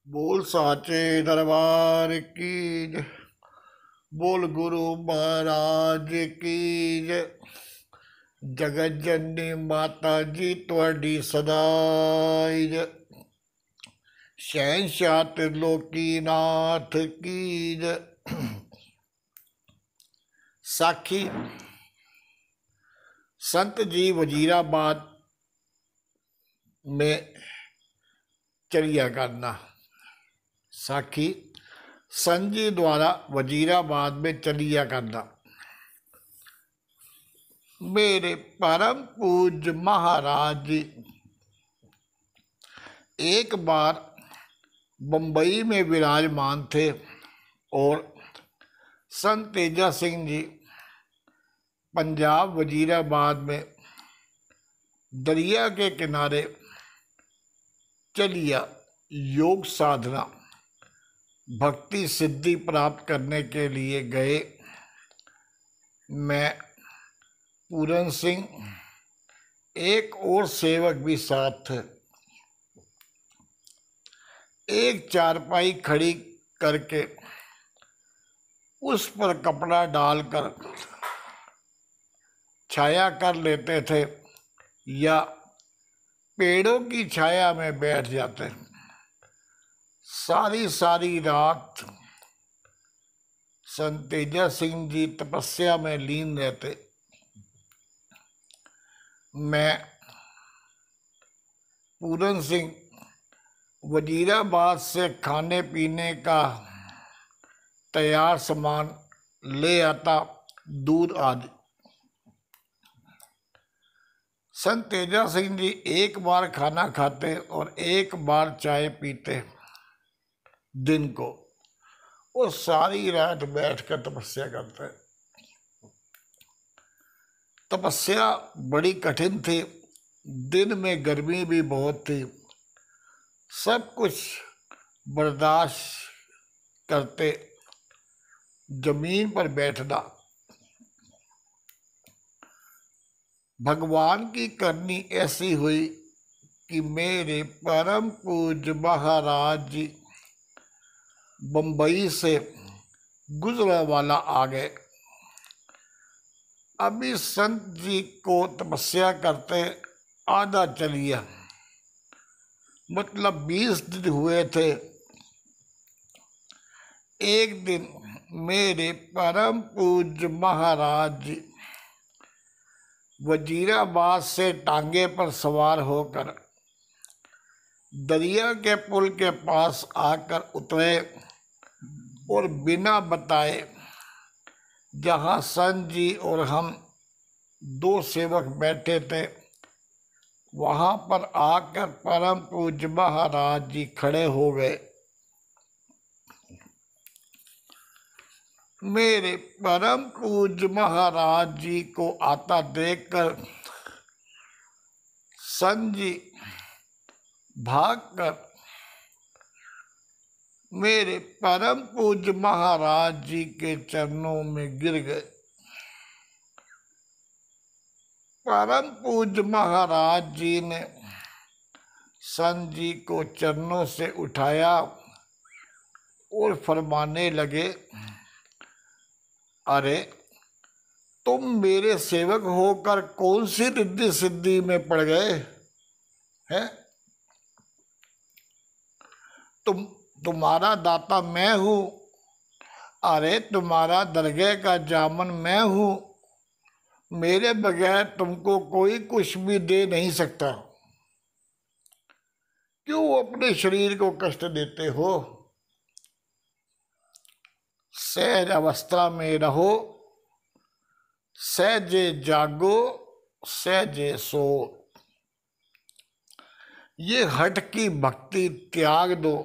बोल साचे दरबार की जय। बोल गुरु महाराज की जय। जगत जननी माता जी तुहाडी सदाई जय। शहंशाह त्रिलोकीनाथ की जय। साखी संत जी वजीराबाद में चलिया करना। साखी संत जी द्वारा वजीराबाद में चलिया करना। मेरे परम पूज्य महाराज जी एक बार बम्बई में विराजमान थे और संत तेजा सिंह जी पंजाब वजीराबाद में दरिया के किनारे चलिया योग साधना भक्ति सिद्धि प्राप्त करने के लिए गए। मैं पूरन सिंह एक और सेवक भी साथ थे। एक चारपाई खड़ी करके उस पर कपड़ा डालकर छाया कर लेते थे या पेड़ों की छाया में बैठ जाते। सारी सारी रात संत तेजा सिंह जी तपस्या में लीन रहते। मैं पूरन सिंह वजीराबाद से खाने पीने का तैयार सामान ले आता, दूध आदि। संत तेजा सिंह जी एक बार खाना खाते और एक बार चाय पीते दिन को, और सारी रात बैठकर तपस्या करते। तपस्या बड़ी कठिन थी, दिन में गर्मी भी बहुत थी। सब कुछ बर्दाश्त करते जमीन पर बैठना। भगवान की करनी ऐसी हुई कि मेरे परम पूज्य महाराज जी बम्बई से गुजरा वाला आ गए। अभी संत जी को तपस्या करते आधा चलिया, मतलब 20 दिन हुए थे। एक दिन मेरे परम पूज्य महाराज जी वजीराबाद से टांगे पर सवार होकर दरिया के पुल के पास आकर उतरे और बिना बताए जहाँ संत जी और हम दो सेवक बैठे थे वहाँ पर आकर परम पूज्य महाराज जी खड़े हो गए। मेरे परम पूज्य महाराज जी को आता देखकर संत जी भागकर मेरे परम पूज्य महाराज जी के चरणों में गिर गए। परम पूज्य महाराज जी ने संत जी को चरणों से उठाया और फरमाने लगे, अरे तुम मेरे सेवक होकर कौन सी रिद्धि सिद्धि में पड़ गए हैं? तुम्हारा दाता मैं हूँ। अरे तुम्हारा दरगाह का जामन मैं हूँ। मेरे बगैर तुमको कोई कुछ भी दे नहीं सकता। क्यों अपने शरीर को कष्ट देते हो? सहज अवस्था में रहो, सहजे जागो, सहजे सो। ये हठ की भक्ति त्याग दो।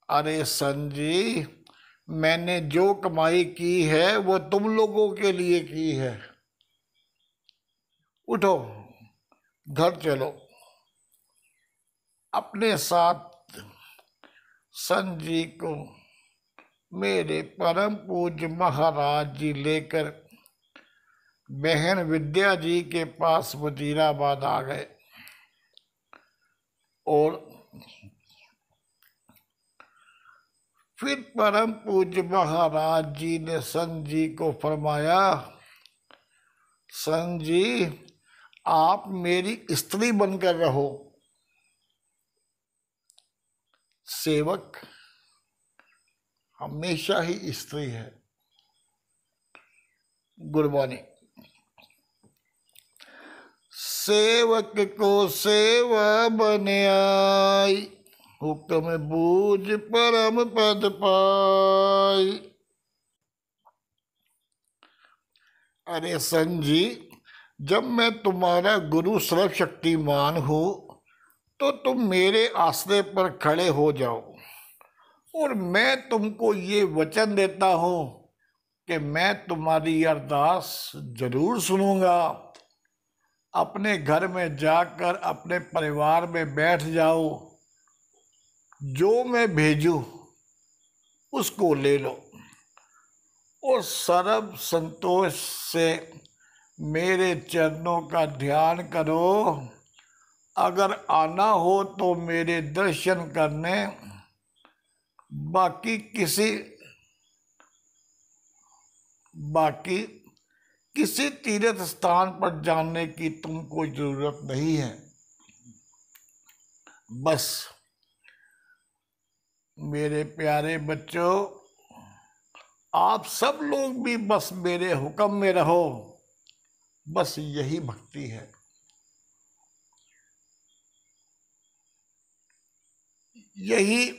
अरे संत जी, मैंने जो कमाई की है वो तुम लोगों के लिए की है। उठो, घर चलो। अपने साथ संत जी को मेरे परम पूज्य महाराज जी लेकर बहन विद्या जी के पास वजीराबाद आ गए और फिर परम पूज्य महाराज जी ने संत जी को फरमाया, संत जी आप मेरी स्त्री बनकर रहो। सेवक हमेशा ही स्त्री है। Good morning. सेवक को सेवा बन आई, हुक्म बूझ परम पद पाई। अरे संत जी, जब मैं तुम्हारा गुरु सर्वशक्तिमान हूं तो तुम मेरे आश्रय पर खड़े हो जाओ, और मैं तुमको ये वचन देता हूं कि मैं तुम्हारी अरदास जरूर सुनूंगा। अपने घर में जाकर अपने परिवार में बैठ जाओ, जो मैं भेजूं उसको ले लो, और सर्व संतोष से मेरे चरणों का ध्यान करो। अगर आना हो तो मेरे दर्शन करने, बाकी किसी तीर्थ स्थान पर जाने की तुमको जरूरत नहीं है। बस मेरे प्यारे बच्चों, आप सब लोग भी बस मेरे हुक्म में रहो। बस यही भक्ति है। यही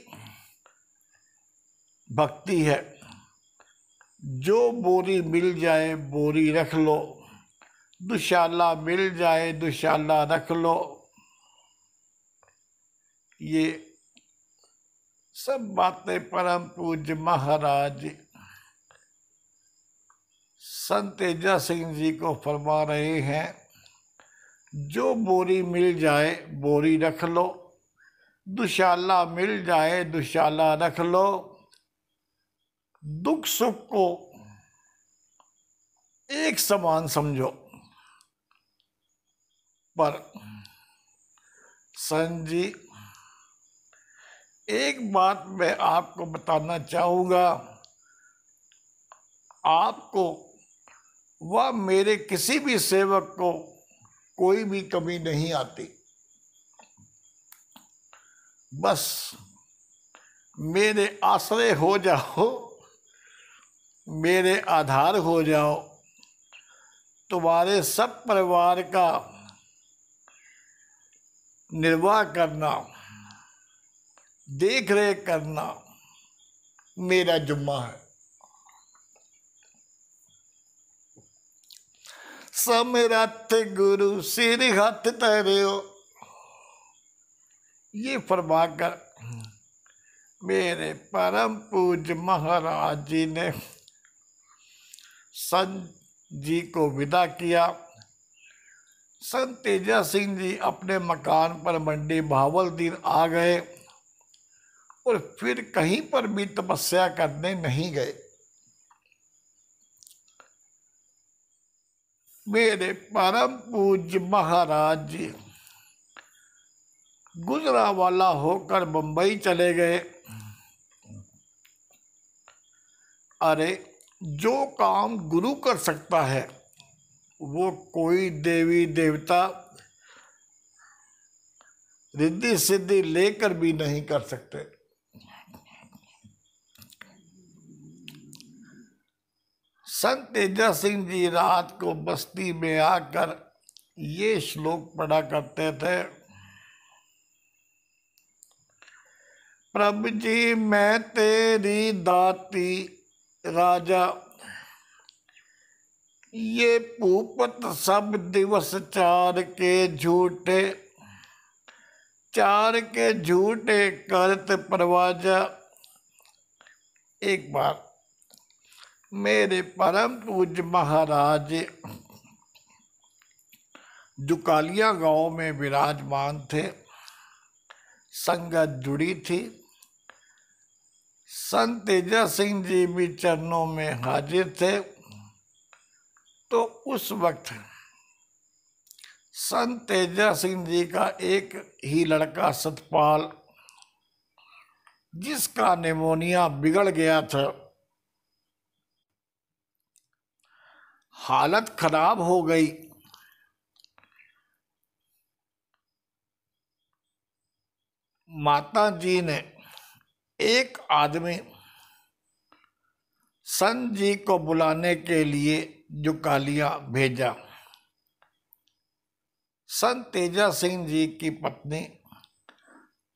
भक्ति है। जो बोरी मिल जाए बोरी रख लो, दुशाला मिल जाए दुशाला रख लो। ये सब बातें परम पूज्य महाराज संत तेजा सिंह जी को फरमा रहे हैं। जो बोरी मिल जाए बोरी रख लो, दुशाला मिल जाए दुशाला रख लो। दुख सुख को एक समान समझो। पर संत जी, एक बात मैं आपको बताना चाहूंगा, आपको व मेरे किसी भी सेवक को कोई भी कमी नहीं आती। बस मेरे आश्रय हो जाओ, मेरे आधार हो जाओ। तुम्हारे सब परिवार का निर्वाह करना, देख रेख करना मेरा जुम्मा है। समरथ गुरु सिर हाथ धरियो, ये फरमाकर मेरे परम पूज्य महाराज जी ने संत जी को विदा किया। संत तेजा सिंह जी अपने मकान पर मंडी भावलदीन आ गए, और फिर कहीं पर भी तपस्या करने नहीं गए। मेरे परम पूज्य महाराज जी गुजरावाला होकर बंबई चले गए। अरे, जो काम गुरु कर सकता है वो कोई देवी देवता रिद्धि सिद्धि लेकर भी नहीं कर सकते। संत तेजा सिंह जी रात को बस्ती में आकर ये श्लोक पढ़ा करते थे। प्रभु जी मैं तेरी दाती राजा, ये पूपत सब दिवस चार के झूठे, चार के झूठे करत परवाजा। एक बार मेरे परम पूज्य महाराज जुकालिया गांव में विराजमान थे। संगत जुड़ी थी। संत तेजा सिंह जी भी चरणों में हाजिर थे। तो उस वक्त संत तेजा सिंह जी का एक ही लड़का सतपाल जिसका निमोनिया बिगड़ गया था, हालत खराब हो गई। माता जी ने एक आदमी संत जी को बुलाने के लिए जुकालिया भेजा। संत तेजा सिंह जी की पत्नी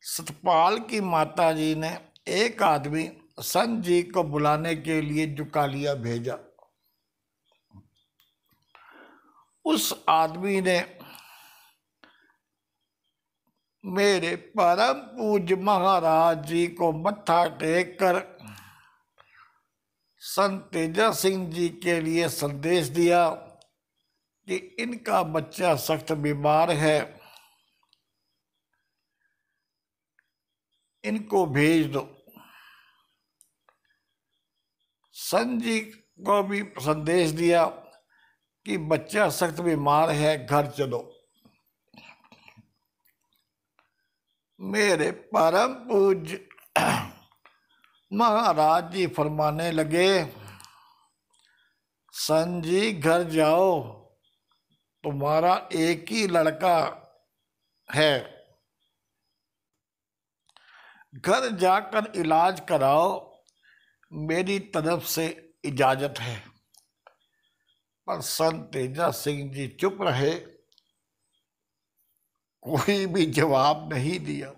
सतपाल की माता जी ने एक आदमी संत जी को बुलाने के लिए जुकालिया भेजा। उस आदमी ने मेरे परम पूज्य महाराज जी को मत्था टेक कर संत तेजा सिंह जी के लिए संदेश दिया कि इनका बच्चा सख्त बीमार है, इनको भेज दो। संत जी को भी संदेश दिया कि बच्चा सख्त बीमार है, घर चलो। मेरे परम पूज्य महाराज जी फरमाने लगे, संत जी घर जाओ, तुम्हारा एक ही लड़का है, घर जाकर इलाज कराओ, मेरी तरफ से इजाजत है। पर संत तेजा सिंह जी चुप रहे, कोई भी जवाब नहीं दिया।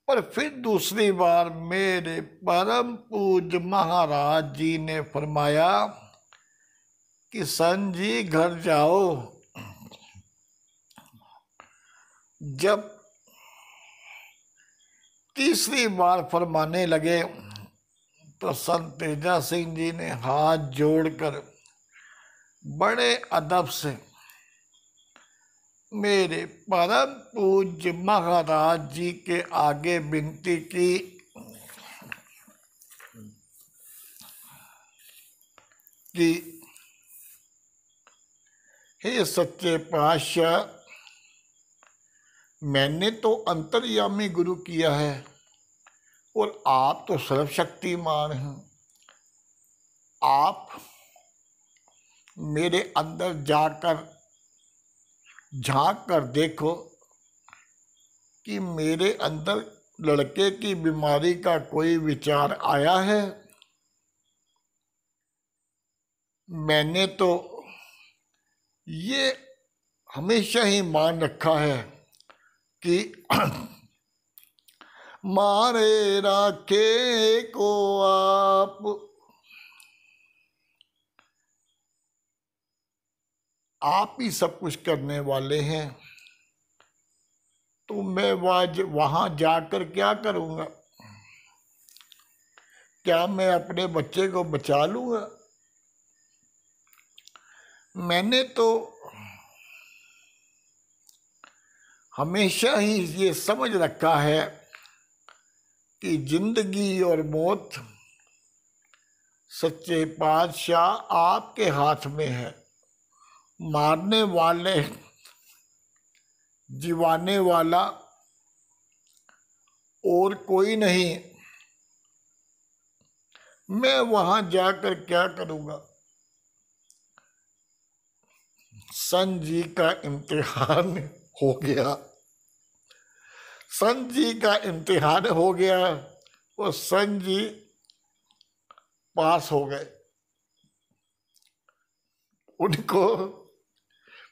पर फिर दूसरी बार मेरे परम पूज्य महाराज जी ने फरमाया कि संत जी घर जाओ। जब तीसरी बार फरमाने लगे तो संत तेजा सिंह जी ने हाथ जोड़कर बड़े अदब से मेरे परम पूज्य महाराज जी के आगे विनती की कि हे सच्चे पातशाह, मैंने तो अंतर्यामी गुरु किया है और आप तो सर्वशक्तिमान हैं। आप मेरे अंदर जाकर झांक कर देखो कि मेरे अंदर लड़के की बीमारी का कोई विचार आया है। मैंने तो ये हमेशा ही मान रखा है कि मारे राखे को आप ही सब कुछ करने वाले हैं, तो मैं वहां जाकर क्या करूंगा? क्या मैं अपने बच्चे को बचा लूंगा? मैंने तो हमेशा ही ये समझ रखा है कि जिंदगी और मौत सच्चे पातशाह आपके हाथ में है। मारने वाले, जीवाने वाला और कोई नहीं। मैं वहां जाकर क्या करूंगा? संत जी का इम्तिहान हो गया। संत जी का इम्तिहान हो गया और संत जी पास हो गए। उनको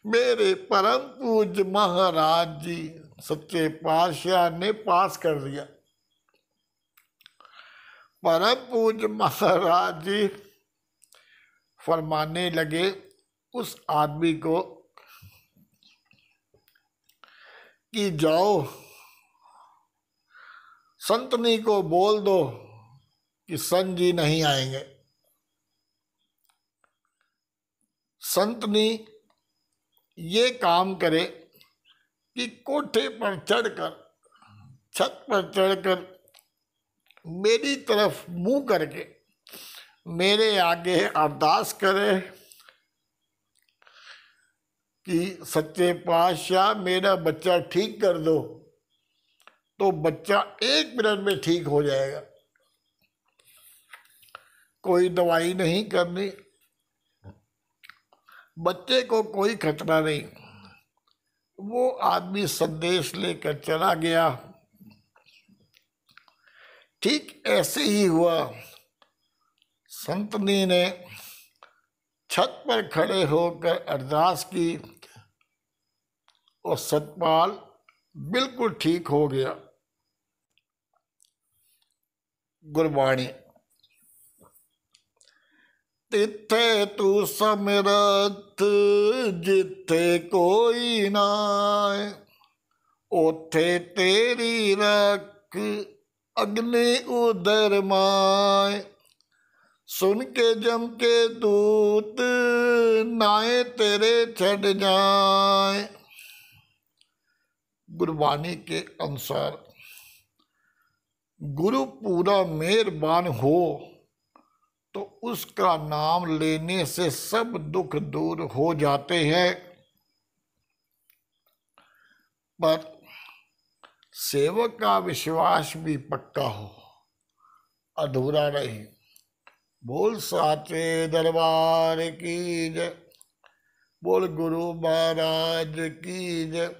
मेरे परम पूज्य महाराज जी सच्चे पातशाह ने पास कर दिया। परम पूज्य महाराज जी फरमाने लगे उस आदमी को कि जाओ, संतनी को बोल दो कि संत जी नहीं आएंगे। संतनी ये काम करे कि कोठे पर चढ़कर, छत पर चढ़कर मेरी तरफ मुंह करके मेरे आगे अरदास करे कि सच्चे पातशाह मेरा बच्चा ठीक कर दो, तो बच्चा 1 मिनट में ठीक हो जाएगा। कोई दवाई नहीं करनी, बच्चे को कोई खतरा नहीं। वो आदमी संदेश लेकर चला गया। ठीक ऐसे ही हुआ। संतनी ने छत पर खड़े होकर अरदास की और सतपाल बिल्कुल ठीक हो गया। गुरबाणी। तिथे तू समरथ जिथे कोई नाय, ओथे तेरी रख अग्नि उदर माय। सुन के जम के दूत नाए तेरे छड़ जाए। गुरबाणी के अनुसार गुरु पूरा मेहरबान हो तो उसका नाम लेने से सब दुख दूर हो जाते हैं, पर सेवक का विश्वास भी पक्का हो, अधूरा नहीं। बोल साचे दरबार की जय, बोल गुरु महाराज की जय।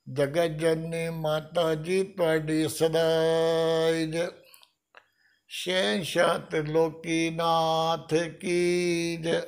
जगत जननी माता जी ਤੁਹਾਡੀ सदाई जय। शहंशाह त्रिलोकीनाथ की जय।